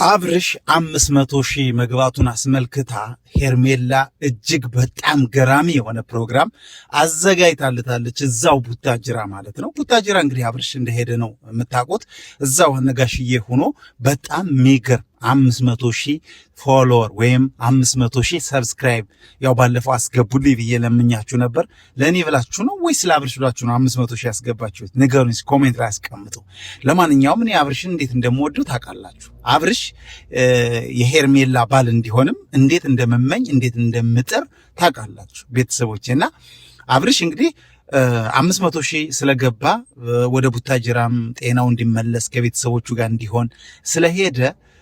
አብርሽ 500,000 መግባቱን አስመልክታ ሄርሜላ እጅግ በጣም ገራሚ የሆነ ፕሮግራም አዘጋጅታለታለች። እዛው ቡታጅራ ማለት ነው። ቡታጅራ እንግዲህ አብርሽ እንደሄደ ነው የምታውቁት። እዛው ነጋሽዬ ሆኖ በጣም የሚገርም 500,000 ፎሎወር ወይም 500,000 ሰብስክራይብ ያው ባለፈው አስገቡልኝ ብዬ ለምኛችሁ ነበር። ለእኔ ብላችሁ ነው ወይስ ለአብርሽ ብላችሁ ነው 500,000 ያስገባችሁት? ንገሩኝ፣ ኮሜንት ላይ አስቀምጡ። ለማንኛውም እኔ አብርሽን እንዴት እንደምወደው ታውቃላችሁ። አብርሽ የሄርሜላ ባል እንዲሆንም እንዴት እንደምመኝ እንዴት እንደምጥር ታውቃላችሁ ቤተሰቦቼና አብርሽ እንግዲህ 500,000 ስለገባ ወደ ቡታጅራም ጤናው እንዲመለስ ከቤተሰቦቹ ጋር እንዲሆን ስለሄደ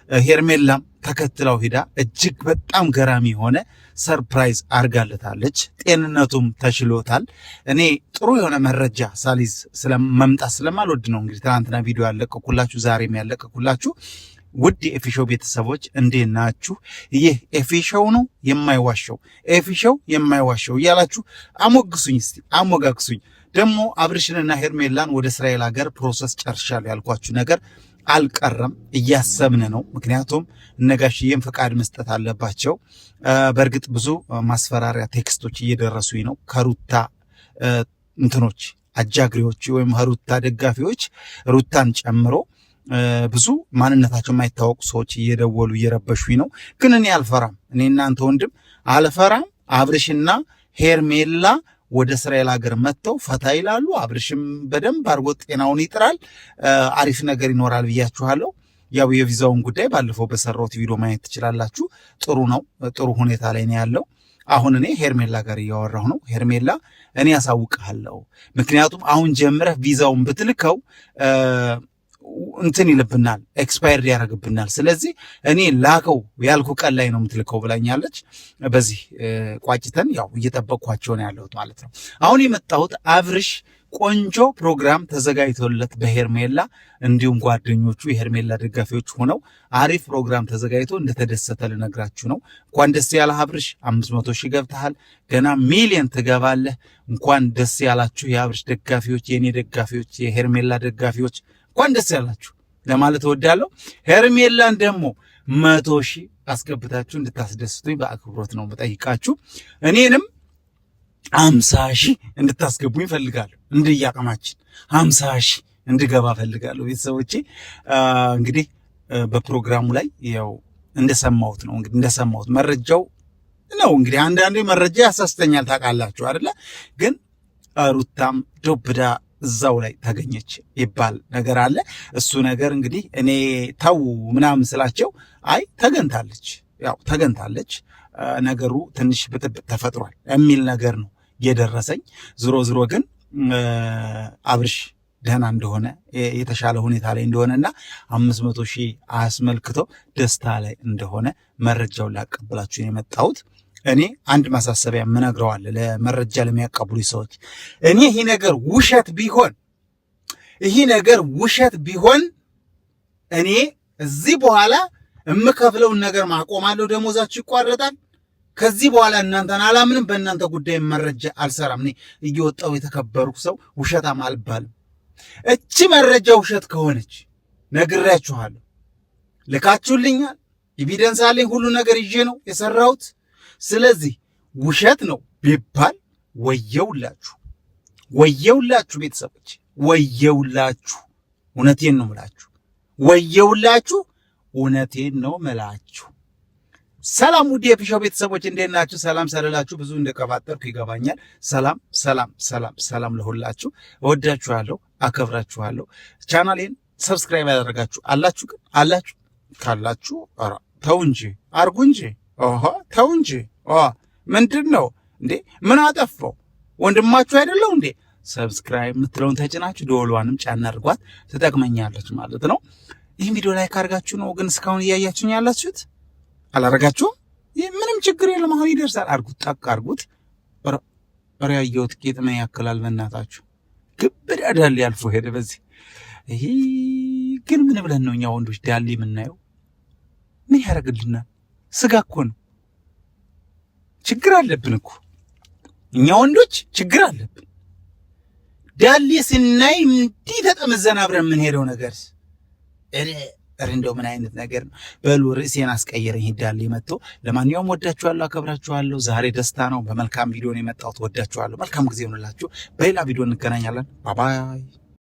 ሄርሜላም ተከትለው ሄዳ እጅግ በጣም ገራሚ የሆነ ሰርፕራይዝ አርጋለታለች። ጤንነቱም ተችሎታል። እኔ ጥሩ የሆነ መረጃ ሳሊዝ ስለመምጣት ስለማልወድ ነው እንግዲህ ትናንትና ቪዲዮ ያለቀኩላችሁ፣ ዛሬም ያለቀኩላችሁ። ውድ የኤፊሾው ቤተሰቦች እንዴት ናችሁ? ይህ ኤፊሾው ነው የማይዋሸው፣ ኤፊሾው የማይዋሸው እያላችሁ አሞግሱኝ፣ እስቲ አሞጋግሱኝ። ደግሞ አብርሽንና ሄርሜላን ወደ እስራኤል ሀገር ፕሮሰስ ጨርሻለሁ ያልኳችሁ ነገር አልቀረም፣ እያሰብን ነው። ምክንያቱም ነጋሽዬም ፈቃድ መስጠት አለባቸው። በእርግጥ ብዙ ማስፈራሪያ ቴክስቶች እየደረሱኝ ነው ከሩታ እንትኖች አጃግሪዎች ወይም ሩታ ደጋፊዎች ሩታን ጨምሮ ብዙ ማንነታቸው የማይታወቁ ሰዎች እየደወሉ እየረበሹኝ ነው። ግን እኔ አልፈራም። እኔ እናንተ ወንድም አልፈራም። አብርሽና ሄርሜላ ወደ እስራኤል ሀገር መጥተው ፈታ ይላሉ። አብርሽም በደንብ አድርጎ ጤናውን ይጥራል። አሪፍ ነገር ይኖራል ብያችኋለሁ። ያው የቪዛውን ጉዳይ ባለፈው በሰራሁት ቪዲዮ ማየት ትችላላችሁ። ጥሩ ነው፣ ጥሩ ሁኔታ ላይ ነው ያለው። አሁን እኔ ሄርሜላ ጋር እያወራሁ ነው። ሄርሜላ እኔ ያሳውቅሃለሁ፣ ምክንያቱም አሁን ጀምረህ ቪዛውን ብትልከው እንትን ይልብናል፣ ኤክስፓየርድ ያደርግብናል። ስለዚህ እኔ ላከው ያልኩ ቀን ላይ ነው የምትልከው ብላኛለች። በዚህ ቋጭተን ያው እየጠበቅኳቸው ነው ያለሁት ማለት ነው። አሁን የመጣሁት አብርሽ ቆንጆ ፕሮግራም ተዘጋጅቶለት በሄርሜላ እንዲሁም ጓደኞቹ የሄርሜላ ደጋፊዎች ሆነው አሪፍ ፕሮግራም ተዘጋጅቶ እንደተደሰተ ልነግራችሁ ነው። እንኳን ደስ ያለህ አብርሽ፣ 500,000 ገብተሃል፣ ገና ሚሊዮን ትገባለህ። እንኳን ደስ ያላችሁ የአብርሽ ደጋፊዎች፣ የእኔ ደጋፊዎች፣ የሄርሜላ ደጋፊዎች እንኳን ደስ ያላችሁ ለማለት እወዳለሁ። ሄርሜላን ደግሞ 100,000 አስገብታችሁ እንድታስደስቱኝ በአክብሮት ነው የምጠይቃችሁ። እኔንም 50,000 እንድታስገቡኝ ፈልጋለሁ። እንደያቀማችን 50,000 እንድገባ ፈልጋለሁ። ቤተሰቦቼ እንግዲህ በፕሮግራሙ ላይ ያው እንደሰማሁት ነው እንግዲህ እንደሰማሁት መረጃው ነው እንግዲህ አንዳንዴ መረጃ ያሳስተኛል ታውቃላችሁ አይደለ? ግን ሩታም ዶብዳ እዛው ላይ ተገኘች ይባል ነገር አለ። እሱ ነገር እንግዲህ እኔ ተው ምናምን ስላቸው አይ ተገንታለች፣ ያው ተገንታለች፣ ነገሩ ትንሽ ብጥብጥ ተፈጥሯል የሚል ነገር ነው የደረሰኝ። ዝሮ ዝሮ ግን አብርሽ ደህና እንደሆነ የተሻለ ሁኔታ ላይ እንደሆነና 500,000 አስመልክቶ ደስታ ላይ እንደሆነ መረጃውን ላቀብላችሁ የመጣሁት። እኔ አንድ ማሳሰቢያ ምነግረዋል ለመረጃ ለሚያቀብሉ ሰዎች፣ እኔ ይሄ ነገር ውሸት ቢሆን እኔ እዚህ በኋላ የምከፍለውን ነገር ማቆማለሁ፣ ደሞዛችሁ ይቋረጣል። ከዚህ በኋላ እናንተን አላምንም፣ በእናንተ ጉዳይ መረጃ አልሰራም። እኔ እየወጣው የተከበርኩ ሰው ውሸታም አልባልም። እቺ መረጃ ውሸት ከሆነች ነግሬያችኋለሁ፣ ልካችሁልኛል፣ ኤቪደንስ አለኝ፣ ሁሉ ነገር ይዤ ነው የሰራሁት። ስለዚህ ውሸት ነው ቢባል ወየውላችሁ፣ ወየውላችሁ ቤተሰቦች፣ ወየውላችሁ። እውነቴን ነው ምላችሁ፣ ወየውላችሁ፣ እውነቴን ነው ምላችሁ። ሰላም ውድ የኤፊሾው ቤተሰቦች እንዴት ናችሁ? ሰላም ሳልላችሁ ብዙ እንደቀባጠርኩ ይገባኛል። ሰላም ሰላም ሰላም ሰላም ለሁላችሁ። እወዳችኋለሁ፣ አከብራችኋለሁ። ቻናሌን ሰብስክራይብ ያደረጋችሁ አላችሁ? ግን አላችሁ ካላችሁ ተው እንጂ አርጉ እንጂ ተው እንጂ ምንድን ነው እንዴ? ምን አጠፋው? ወንድማችሁ አይደለው እንዴ? ሰብስክራይብ የምትለውን ተጭናችሁ ደወሏንም ጫና አድርጓት፣ ትጠቅመኛለች ማለት ነው። ይህን ቪዲዮ ላይክ አድርጋችሁ ነው ግን እስካሁን እያያችሁኝ ያላችሁት? አላረጋችሁም? ይህ ምንም ችግር የለም። አሁን ይደርሳል። አርጉት፣ ጠቅ አርጉት። ኧረ ያየሁት ጌጥ ምን ያክላል? በእናታችሁ ግብዳ ዳሌ አልፎ ሄደ። በዚህ ይሄ ግን ምን ብለን ነው እኛ ወንዶች ዳሌ የምናየው? ምን ያደርግልናል? ስጋ እኮ ነው። ችግር አለብን እኮ እኛ ወንዶች ችግር አለብን። ዳሌ ስናይ እንዲህ ተጠመዘን አብረን የምንሄደው ነገር እንደው ምን አይነት ነገር ነው? በሉ ርዕሴን አስቀየረኝ ሂዳል መጥቶ። ለማንኛውም ወዳችኋለሁ፣ አከብራችኋለሁ። ዛሬ ደስታ ነው። በመልካም ቪዲዮ ነው የመጣሁት። ወዳችኋለሁ። መልካም ጊዜ ይሁንላችሁ። በሌላ ቪዲዮ እንገናኛለን። ባባይ